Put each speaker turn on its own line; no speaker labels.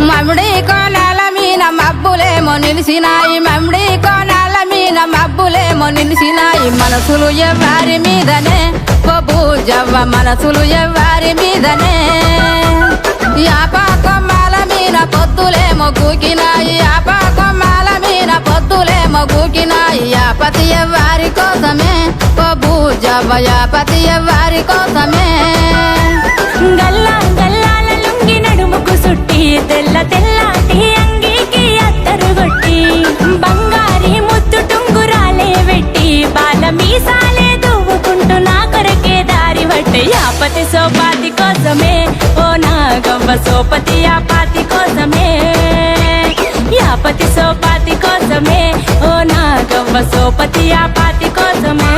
మమ్మిడి కోనాల మీన మబ్బులేమో నిలిసినాయి, మమ్మిడి కోనాల మీన మబ్బులేమో నిలిసినాయి. మనసులు ఎవ్వారి మీదనే ఓ బూజవ్వ, మనసులు ఎవ్వారి మీదనే. యాప కొమ్మాల మీన పొత్తులేమో కూకినాయి, యాప కొమ్మాల మీన పొత్తులేమో కూకినాయి. యాపతి ఎవ్వారి కోసమే ఓ బూజవ్వ, యాపతి ఎవ్వారి కోసమే.
గల్లా గల్లాల లుంగి నడుముకు సుట్టి, తెల్ల తెల్లాటి అంగీకి అత్తరు కొట్టి, బంగారి ముద్దు టుంగురాలే వెట్టి, బాల మీసాలే దువ్వుకుంటూ నా కొరకే దారి పట్టే. యాపతి సోపాతి కోసమే ఓ నాగవ్వ, సోపతి యాపాతి కోసమే. యాపతి సోపాతి కోసమే ఓ నాగవ్వ, సోపతి యాపాతి కోసమే.